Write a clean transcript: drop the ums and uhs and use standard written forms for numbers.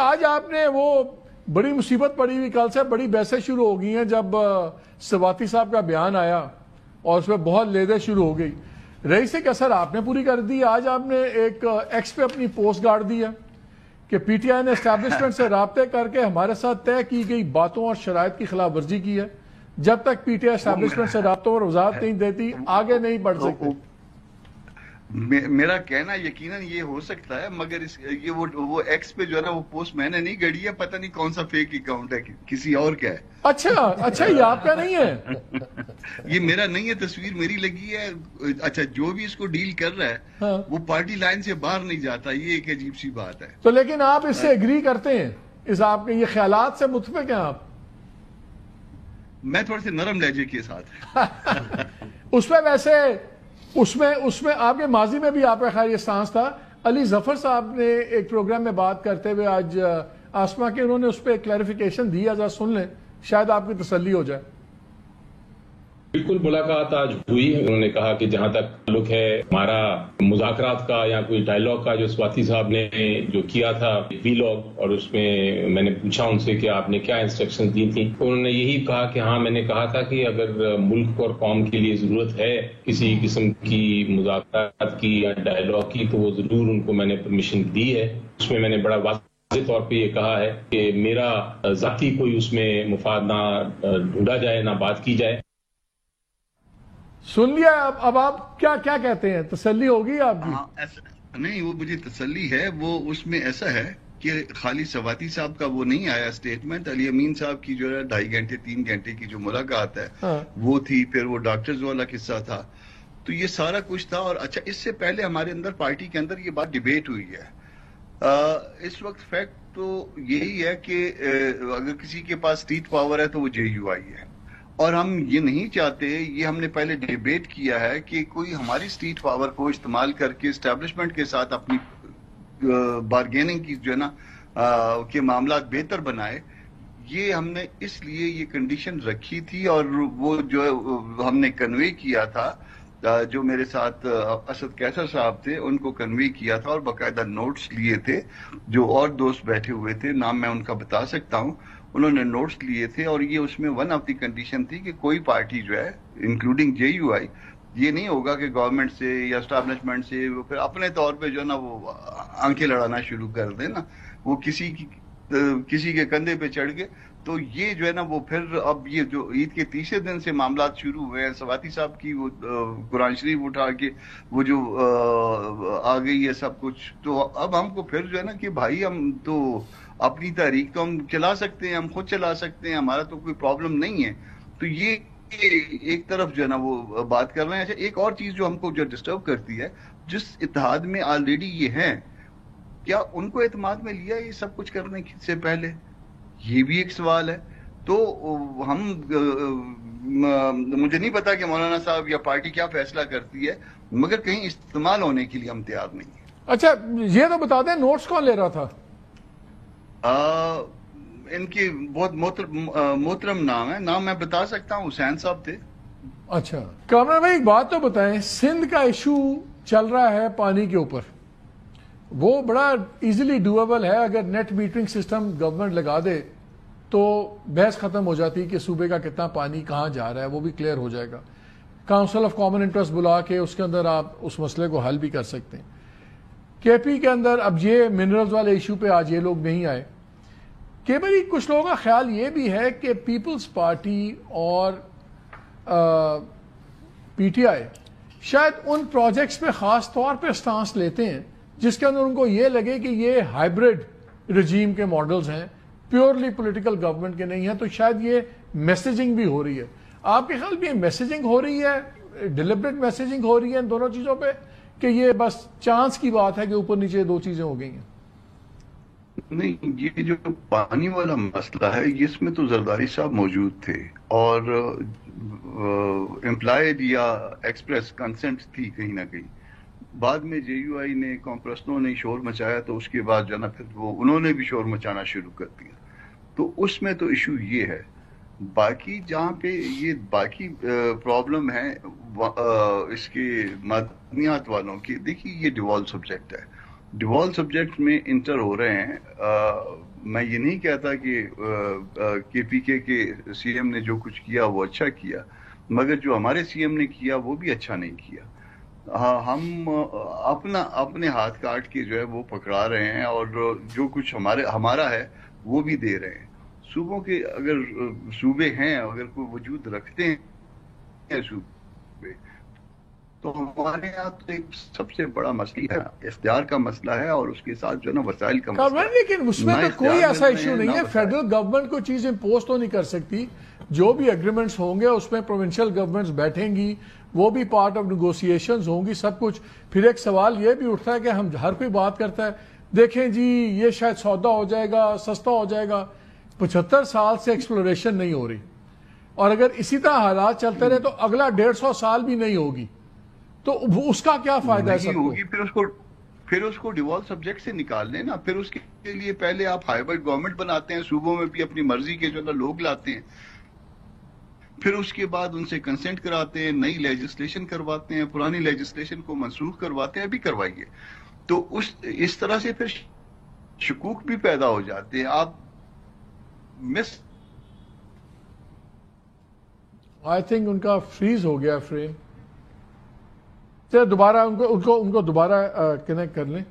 آج آپ نے وہ بڑی مصیبت پڑی ہوئی، کل سے بڑی بحثیں شروع ہو گئی ہیں جب سواتی صاحب کا بیان آیا اور اس میں بہت لیدے شروع ہو گئی. رئیس ایک اثر آپ نے پوری کر دی. آج آپ نے ایک ایکس پہ اپنی پوسٹ گاڑ دی ہے کہ پی ٹی آئی نے اسٹیبلشمنٹ سے رابطے کر کے ہمارے ساتھ طے کی گئی باتوں اور شرائط کی خلاف ورزی کی ہے. جب تک پی ٹی آئی اسٹیبلشمنٹ سے رابطوں اور وضاحت نہیں دیتی آگے نہیں بڑھ سکتے. میرا کہنا یقیناً یہ ہو سکتا ہے، مگر یہ وہ ایکس پہ جو ہے نا وہ پوسٹ میں نے نہیں گڑی ہے، پتہ نہیں کون سا فیک اکاؤنٹ ہے، کسی اور کا ہے. اچھا یہ آپ کا نہیں ہے؟ یہ میرا نہیں ہے، تصویر میری لگی ہے. اچھا جو بھی اس کو ڈیل کر رہا ہے وہ پارٹی لائن سے باہر نہیں جاتا، یہ ایک عجیب سی بات ہے. تو لیکن آپ اس سے ایگری کرتے ہیں، اس آپ کے یہ خیالات سے متفق ہیں آپ؟ میں تھوڑے سے نرم لہجے کے ساتھ اس پہ ویسے اس میں آپ کے ماضی میں بھی آپ کا خیر یہ سٹانس تھا. علی ظفر صاحب نے ایک پروگرام میں بات کرتے ہوئے آج آسما کے انہوں نے اس پہ کلیریفیکیشن دی، ذرا سن لیں شاید آپ کی تسلی ہو جائے. بالکل ملاقات آج ہوئی. انہوں نے کہا کہ جہاں تک تعلق ہے ہمارا مذاکرات کا یا کوئی ڈائیلاگ کا جو سواتی صاحب نے جو کیا تھا وی لاگ، اور اس میں نے پوچھا ان سے کہ آپ نے کیا انسٹرکشن دی تھی، انہوں نے یہی کہا کہ ہاں میں نے کہا تھا کہ اگر ملک اور قوم کے لیے ضرورت ہے کسی قسم کی مذاکرات کی یا ڈائیلاگ کی تو وہ ضرور ان کو میں نے پرمیشن دی ہے. اس میں میں نے بڑا واضح طور پہ یہ کہا ہے کہ میرا ذاتی کوئی اس میں مفاد نہ ڈھونڈا جائے نہ بات کی جائے. سن لیا. اب آپ کیا کہتے ہیں؟ تسلی ہوگی آپ کی؟ نہیں، وہ مجھے تسلی ہے. وہ اس میں ایسا ہے کہ خالی سواتی صاحب کا وہ نہیں آیا اسٹیٹمنٹ، علی امین صاحب کی جو ہے 2.5 گھنٹے 3 گھنٹے کی جو ملاقات ہے وہ تھی، پھر وہ ڈاکٹرز والا قصہ تھا، تو یہ سارا کچھ تھا. اور اچھا اس سے پہلے ہمارے اندر پارٹی کے اندر یہ بات ڈیبیٹ ہوئی ہے. اس وقت فیکٹ تو یہی ہے کہ اگر کسی کے پاس اسٹیٹ پاور ہے تو وہ جے یو آئی ہے، اور ہم یہ نہیں چاہتے. یہ ہم نے پہلے ڈیبیٹ کیا ہے کہ کوئی ہماری اسٹیٹ پاور کو استعمال کر کے اسٹیبلشمنٹ کے ساتھ اپنی بارگیننگ کی جو ہے نا کے معاملات بہتر بنائے. یہ ہم نے اس لیے یہ کنڈیشن رکھی تھی، اور وہ جو ہم نے کنوے کیا تھا، جو میرے ساتھ اسد کیسر صاحب تھے ان کو کنوے کیا تھا، اور باقاعدہ نوٹس لیے تھے. جو اور دوست بیٹھے ہوئے تھے، نام میں ان کا بتا سکتا ہوں، انہوں نے نوٹس لیے تھے. اور یہ اس میں ون آف دی کنڈیشن تھی کہ کوئی پارٹی جو ہے انکلوڈنگ جے یو آئی، یہ نہیں ہوگا کہ گورنمنٹ سے یا اسٹیبلشمنٹ سے وہ پھر اپنے طور پہ جو ہے نا وہ آنکھیں لڑانا شروع کر دیں نا، وہ کسی کے کندھے پہ چڑھ کے. تو یہ جو ہے نا وہ پھر اب یہ جو عید کے تیسرے دن سے معاملات شروع ہوئے ہیں، سواتی صاحب کی وہ قرآن شریف اٹھا کے وہ جو آ گئی ہے سب کچھ، تو اب ہم کو پھر جو ہے نا کہ بھائی ہم تو اپنی تحریک تو ہم چلا سکتے ہیں، ہم خود چلا سکتے ہیں، ہمارا تو کوئی پرابلم نہیں ہے. تو یہ ایک طرف جو ہے نا وہ بات کر رہے ہیں. اچھا ایک اور چیز جو ہم کو جو ڈسٹرب کرتی ہے، جس اتحاد میں آلریڈی یہ ہیں، کیا ان کو اعتماد میں لیا یہ سب کچھ کرنے سے پہلے؟ یہ بھی ایک سوال ہے. تو ہم مجھے نہیں پتا کہ مولانا صاحب یا پارٹی کیا فیصلہ کرتی ہے، مگر کہیں استعمال ہونے کے لیے ہم تیار نہیں ہیں. اچھا یہ تو بتا دیں نوٹس کون لے رہا تھا؟ ان کی بہت محترم نام ہے، نام میں بتا سکتا ہوں، حسین صاحب تھے. اچھا کامران بھائی ایک بات تو بتائیں، سندھ کا ایشو چل رہا ہے پانی کے اوپر، وہ بڑا ایزیلی ڈویبل ہے. اگر نیٹ میٹرنگ سسٹم گورنمنٹ لگا دے تو بحث ختم ہو جاتی کہ صوبے کا کتنا پانی کہاں جا رہا ہے، وہ بھی کلیئر ہو جائے گا. کاؤنسل آف کامن انٹرسٹ بلا کے اس کے اندر آپ اس مسئلے کو حل بھی کر سکتے ہیں. کے پی کے اندر اب یہ منرلز والے ایشو پہ آج یہ لوگ نہیں آئے. کہ بھئی کچھ لوگوں کا خیال یہ بھی ہے کہ پیپلز پارٹی اور پی ٹی آئی شاید ان پروجیکٹس پہ خاص طور پہ سٹانس لیتے ہیں جس کے اندر ان کو یہ لگے کہ یہ ہائبرڈ رجیم کے ماڈلز ہیں، پیورلی پولیٹیکل گورنمنٹ کے نہیں ہیں. تو شاید یہ میسیجنگ بھی ہو رہی ہے. آپ کے خیال میں یہ میسیجنگ ہو رہی ہے، ڈیلیبریٹ میسیجنگ ہو رہی ہے ان دونوں چیزوں پہ، کہ یہ بس چانس کی بات ہے کہ اوپر نیچے دو چیزیں ہو گئی ہیں؟ نہیں، یہ جو پانی والا مسئلہ ہے اس میں تو زرداری صاحب موجود تھے، اور امپلائڈ یا ایکسپریس کنسنٹ تھی کہیں نہ کہیں. بعد میں جے یو آئی نے کمپرسنوں نے شور مچایا، تو اس کے بعد جو نا پھر وہ انہوں نے بھی شور مچانا شروع کر دیا. تو اس میں تو ایشو یہ ہے. باقی جہاں پہ یہ باقی پرابلم ہے اس کے معدنیات والوں کی، دیکھیے یہ ڈیوالو سبجیکٹ ہے. ڈیوال سبجیکٹ میں انٹر ہو رہے ہیں. میں یہ نہیں کہتا کہ پی کے سی ایم نے جو کچھ کیا وہ اچھا کیا، مگر جو ہمارے سی ایم نے کیا وہ بھی اچھا نہیں کیا. ہم اپنے ہاتھ کاٹ کے جو ہے وہ پکڑا رہے ہیں، اور جو کچھ ہمارا ہے وہ بھی دے رہے ہیں. صوبوں کے اگر صوبے ہیں، اگر کوئی وجود رکھتے ہیں صوبے، تو ہمارے یہاں تو ایک سب سے بڑا مسئلہ ہے، اختیار کا مسئلہ ہے، اور اس کے ساتھ جو ہے نا وسائل کا مسئلہ ہے. لیکن اس میں تو کوئی ایسا ایشو نہیں ہے. فیڈرل گورنمنٹ کو چیز امپوز تو نہیں کر سکتی. جو بھی ایگریمنٹس ہوں گے اس میں پروونشل گورنمنٹس بیٹھیں گی، وہ بھی پارٹ آف نیگوسیشنز ہوں گی، سب کچھ. پھر ایک سوال یہ بھی اٹھتا ہے کہ ہم ہر کوئی بات کرتا ہے دیکھیں جی یہ شاید سودا ہو جائے گا، سستا ہو جائے گا. 75 سال سے ایکسپلوریشن نہیں ہو رہی، اور اگر اسی طرح حالات چلتے رہے تو اگلا 150 سال بھی نہیں ہوگی. تو اس کا کیا فائدہ ہے سب کو؟ پھر اس کو ڈیوال سبجیکٹ سے نکال لیں نا. پھر اس کے لیے پہلے آپ ہائیبرڈ گورنمنٹ بناتے ہیں، صوبوں میں بھی اپنی مرضی کے جو نا لوگ لاتے ہیں، پھر اس کے بعد ان سے کنسنٹ کراتے ہیں، نئی لیجسلیشن کرواتے ہیں، پرانی لیجسلیشن کو منسوخ کرواتے ہیں. ابھی کروائیے. تو اس طرح سے پھر شکوک بھی پیدا ہو جاتے ہیں. آپ آئی تھنک ان کا فریز ہو گیا فریم. دوبارہ ان کو دوبارہ کنیکٹ کر لیں.